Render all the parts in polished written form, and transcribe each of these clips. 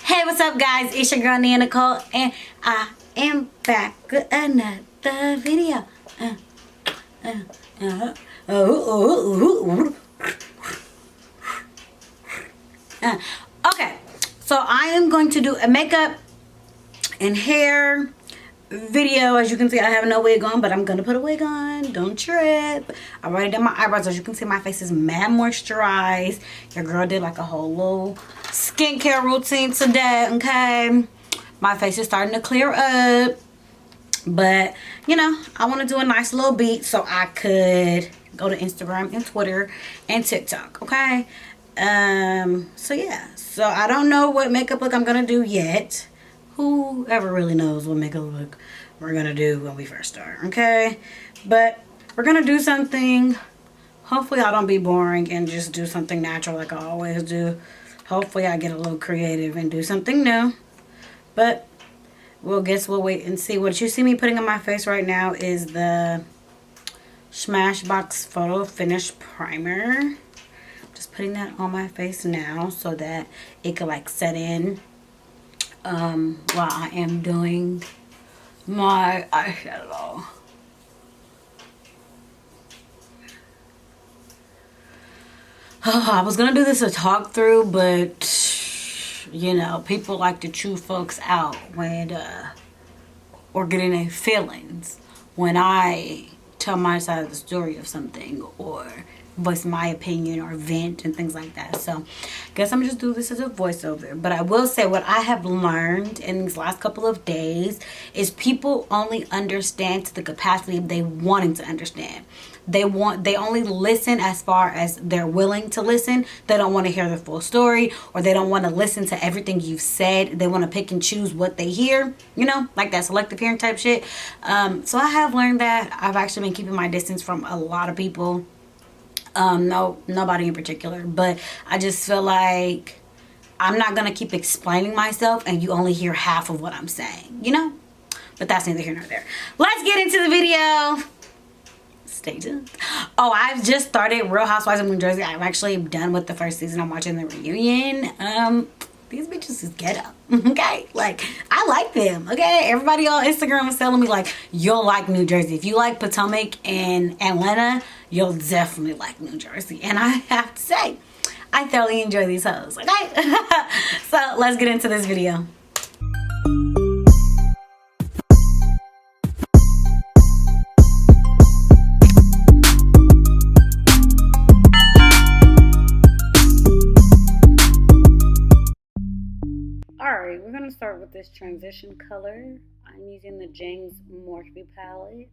Hey, what's up, guys? It's your girl NeyahNecole, and I am back with another video. Okay, so I am going to do a makeup and hair video. As you can see, I have no wig on, but I'm gonna put a wig on. Don't trip. I already done my eyebrows. As you can see, my face is mad moisturized. Your girl did like a whole little skincare routine today. Okay, my face is starting to clear up, but you know, I want to do a nice little beat so I could go to Instagram and Twitter and TikTok. Okay, so yeah, so I don't know what makeup look I'm gonna do yet. Whoever really knows what makeup look we're gonna do when we first start, okay? But we're gonna do something. Hopefully I don't be boring and just do something natural like I always do. Hopefully I get a little creative and do something new. But we'll wait and see. What you see me putting on my face right now is the Smashbox Photo Finish Primer. Just putting that on my face now so that it could like set in while I am doing my eyeshadow. I was gonna do this a talk through, but you know, people like to chew folks out when or get in their feelings when I tell my side of the story of something or voice my opinion or vent and things like that. So guess I'm just do this as a voiceover. But I will say what I have learned in these last couple of days is people only understand to the capacity they wanting to understand. They only listen as far as they're willing to listen. They don't want to hear the full story, or they don't want to listen to everything you've said. They want to pick and choose what they hear, you know, like that selective hearing type shit. So I have learned that. I've actually been keeping my distance from a lot of people. Nobody in particular, but I just feel like I'm not gonna keep explaining myself and you only hear half of what I'm saying, you know? But that's neither here nor there. Let's get into the video. Stay tuned. Oh, I've just started Real Housewives of New Jersey. I'm actually done with the first season. I'm watching the reunion. These bitches is ghetto, okay? Like, I like them, okay? Everybody on Instagram is telling me, like, you'll like New Jersey. If you like Potomac and Atlanta, you'll definitely like New Jersey. And I have to say, I thoroughly enjoy these hoes, okay? So, let's get into this video. Alright, we're going to start with this transition color. I'm using the James Morphe palette.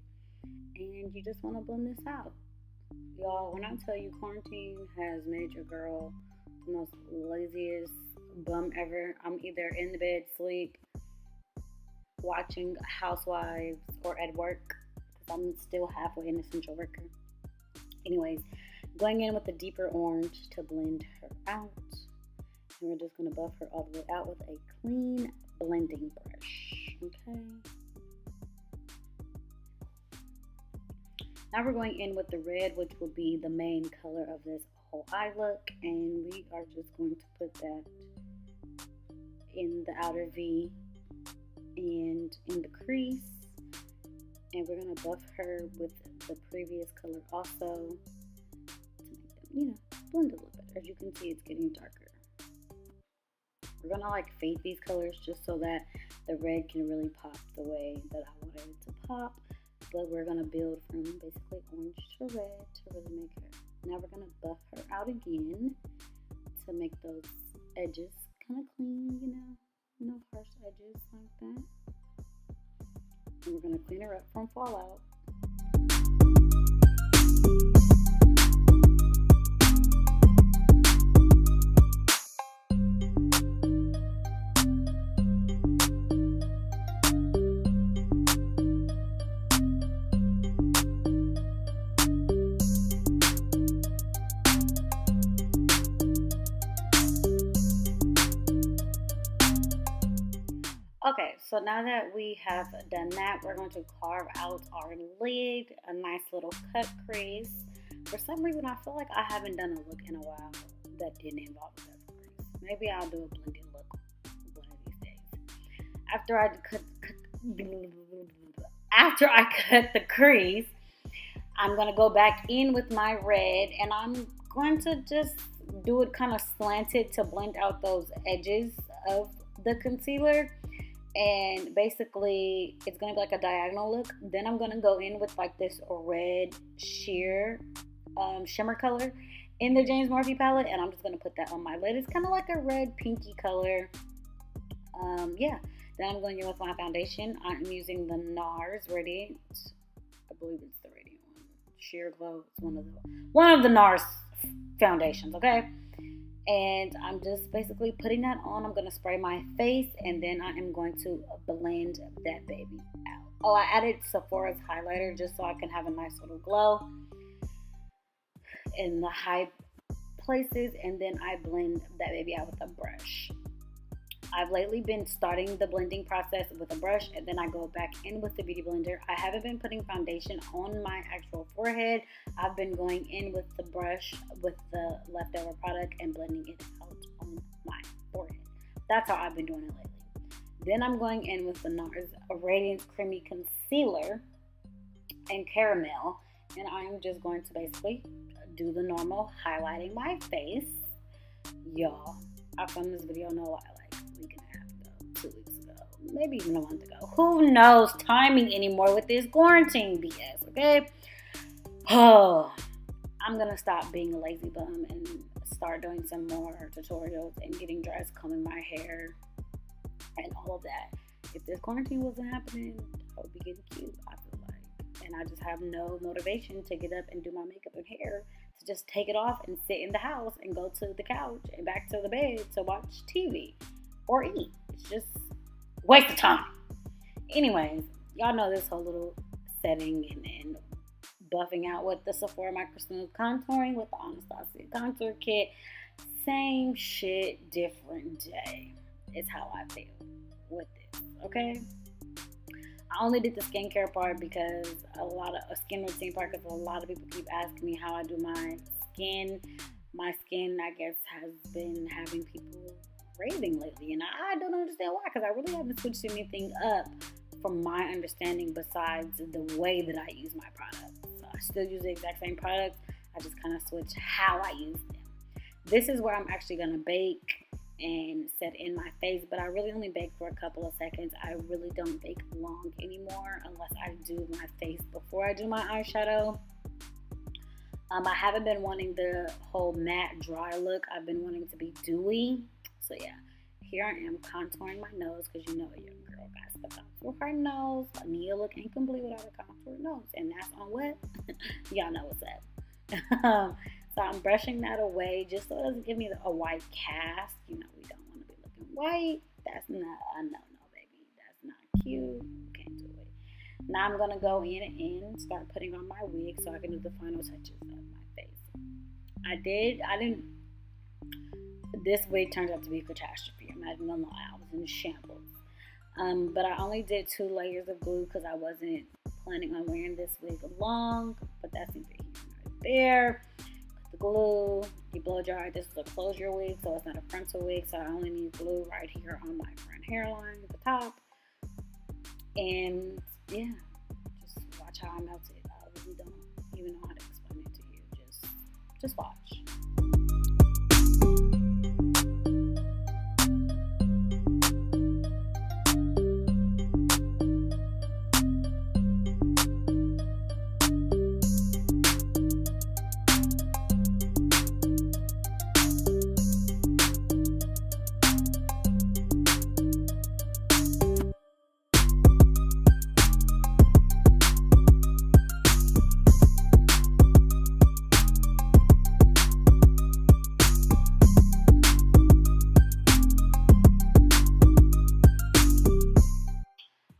And you just want to blend this out. Y'all, when I tell you quarantine has made your girl the most laziest bum ever. I'm either in the bed, sleep, watching Housewives, or at work. Because I'm still halfway an essential worker. Anyways, going in with a deeper orange to blend her out. And we're just going to buff her all the way out with a clean blending brush. Okay. Now we're going in with the red, which will be the main color of this whole eye look. And we are just going to put that in the outer V and in the crease. And we're going to buff her with the previous color also to make them, you know, blend a little bit. As you can see, it's getting darker. We're going to like fade these colors just so that the red can really pop the way that I wanted it to pop. But we're going to build from basically orange to red to really make her. Now we're going to buff her out again to make those edges kind of clean, you know. No harsh edges like that. And we're going to clean her up from fallout. Okay, so now that we have done that, we're going to carve out our lid, a nice little cut crease. For some reason, I feel like I haven't done a look in a while that didn't involve a cut crease. Maybe I'll do a blended look after I cut the crease, I'm going to go back in with my red, and I'm going to just do it kind of slanted to blend out those edges of the concealer. And basically, it's going to be like a diagonal look. Then I'm going to go in with like this red sheer shimmer color in the James Morphe palette, and I'm just going to put that on my lid. It's kind of like a red pinky color. Yeah. Then I'm going in with my foundation. I'm using the NARS Radiant. I believe it's the Radiant one. Sheer Glow. It's one of the NARS foundations, okay? And I'm just basically putting that on. I'm going to spray my face, and then I am going to blend that baby out. Oh, I added Sephora's highlighter just so I can have a nice little glow in the high places, and then I blend that baby out with a brush. I've lately been starting the blending process with a brush, and then I go back in with the beauty blender. I haven't been putting foundation on my actual forehead. I've been going in with the brush with the leftover product and blending it out on my forehead. That's how I've been doing it lately. Then I'm going in with the NARS Radiance Creamy Concealer and Caramel, and I'm just going to basically do the normal highlighting my face. Y'all, I filmed this video no lie, like a week and a half ago, 2 weeks ago, maybe even a month ago. Who knows timing anymore with this quarantine BS, okay? Oh, I'm gonna stop being a lazy bum and start doing some more tutorials and getting dressed, combing my hair, and all of that. If this quarantine wasn't happening, I would be getting cute, I feel like. And I just have no motivation to get up and do my makeup and hair, to just take it off and sit in the house and go to the couch and back to the bed to watch TV or eat. It's just a waste of time. Anyways, y'all know this whole little setting and buffing out with the Sephora Micro Smooth Contouring with the Anastasia Contour Kit. Same shit, different day is how I feel with this, okay? I only did the skincare part because a skin routine part, because a lot of people keep asking me how I do my skin. My skin, I guess, has been having people raving lately, and I don't understand why, because I really haven't switched anything up from my understanding besides the way that I use my products. So I still use the exact same products. I just kind of switch how I use them. This is where I'm actually going to bake and set in my face, but I really only bake for a couple of seconds. I really don't bake long anymore unless I do my face before I do my eyeshadow. I haven't been wanting the whole matte dry look. I've been wanting to be dewy. So yeah, here I am contouring my nose, because you know your girl got stuff out for her nose. Neyah look incomplete without a contoured nose, and that's on what? Y'all know what's up. So I'm brushing that away just so it doesn't give me a white cast. You know, we don't want to be looking white. That's not a no-no, baby. That's not cute. Can't do it. Now I'm going to go in and start putting on my wig so I can do the final touches of my face. This wig turned out to be a catastrophe. I'm not even going to lie. I was in shambles. But I only did 2 layers of glue because I wasn't planning on wearing this wig long. But that's neither here nor there. The glue, you blow dry. This is a closure wig, so it's not a frontal wig, so I only need glue right here on my front hairline at the top. And yeah, just watch how I melt it. I really don't even know how to explain it to you. Just watch.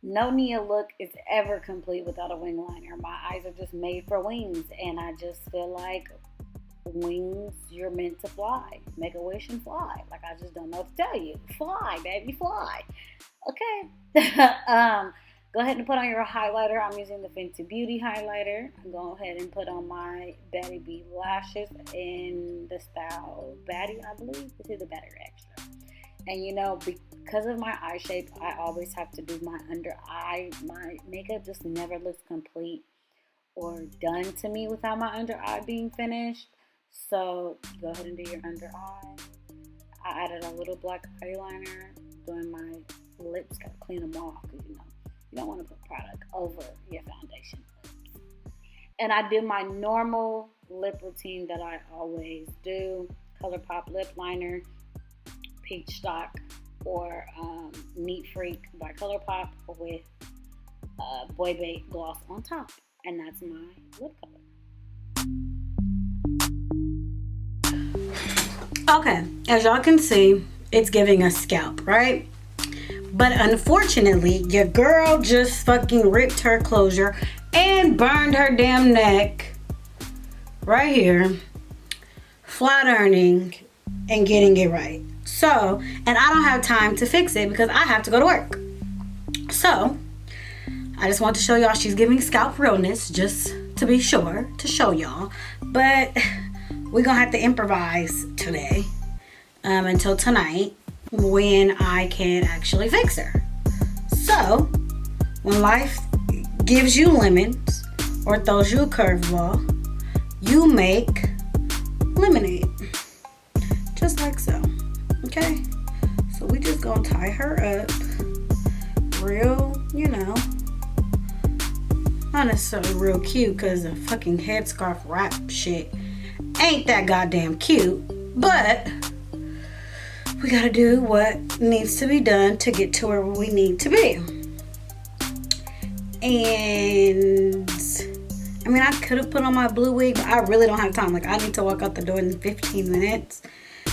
No Neyah look is ever complete without a wing liner. My eyes are just made for wings, and I just feel like wings, you're meant to fly. Make a wish and fly. Like, I just don't know what to tell you. Fly, baby, fly. Okay. Go ahead and put on your highlighter. I'm using the Fenty Beauty highlighter. Go ahead and put on my Batty B lashes in the style Batty, I believe. This is the Battery Extra. And you know, because of my eye shape, I always have to do my under eye. My makeup just never looks complete or done to me without my under eye being finished. So go ahead and do your under eye. I added a little black eyeliner. Doing my lips, gotta clean them off because you know you don't want to put product over your foundation. And I did my normal lip routine that I always do: ColourPop lip liner, Peach Stock, or Neat Freak by ColourPop with Boy Bait gloss on top, and that's my lip color. Okay, as y'all can see, it's giving a scalp, right? But unfortunately, your girl just fucking ripped her closure and burned her damn neck right here, flat ironing and getting it right. So, and I don't have time to fix it because I have to go to work. So, I just want to show y'all she's giving scalp realness, just to be sure, to show y'all. But we're gonna have to improvise today until tonight when I can actually fix her. So, when life gives you lemons or throws you a curveball, you make lemonade. Just like so. Okay? So we just gonna tie her up real, you know, not necessarily real cute because the fucking headscarf wrap shit ain't that goddamn cute, but we gotta do what needs to be done to get to where we need to be. And I mean, I could have put on my blue wig, but I really don't have time. Like, I need to walk out the door in 15 minutes,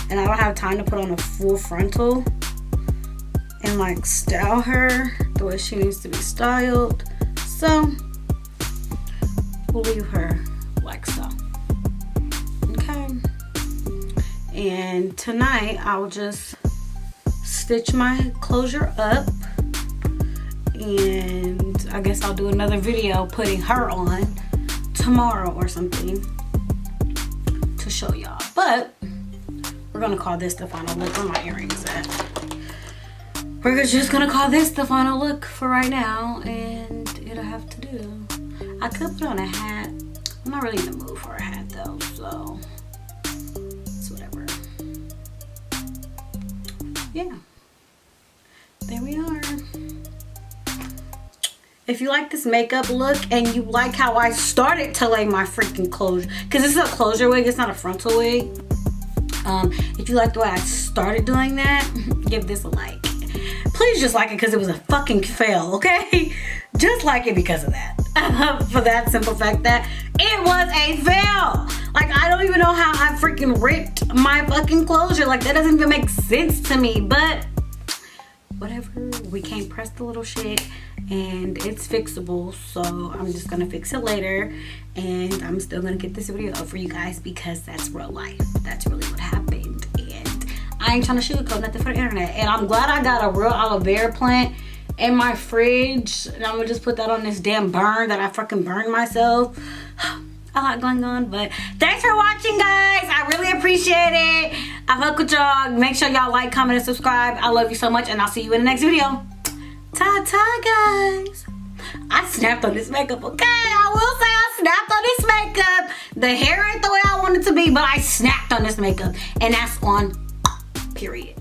and I don't have time to put on a full frontal and like style her the way she needs to be styled. So we'll leave her like so. Okay. And tonight I'll just stitch my closure up, and I guess I'll do another video putting her on tomorrow or something to show y'all. But we're gonna call this the final look. Where my earrings at? We're just gonna call this the final look for right now, and it'll have to do. I could put on a hat. I'm not really in the mood for a hat though, so it's whatever. Yeah, there we are. If you like this makeup look and you like how I started to lay my freaking closure, because this is a closure wig, it's not a frontal wig. If you like the way I started doing that, give this a like. Please just like it because it was a fucking fail, okay? Just like it because of that. For that simple fact that it was a fail. Like, I don't even know how I freaking ripped my fucking closure. Like, that doesn't even make sense to me, but whatever. We can't press the little shit, and it's fixable, so I'm just gonna fix it later, and I'm still gonna get this video up for you guys because that's real life. That's really what happened, and I ain't trying to sugarcoat nothing for the internet. And I'm glad I got a real aloe vera plant in my fridge, and I'm gonna just put that on this damn burn that I fucking burned myself. A lot going on, but thanks for watching, guys. I really appreciate it. I fuck with y'all. Make sure y'all like, comment, and subscribe. I love you so much, and I'll see you in the next video. Ta-ta, guys. I snapped on this makeup, okay? I will say I snapped on this makeup. The hair ain't the way I want it to be, but I snapped on this makeup, and that's on period.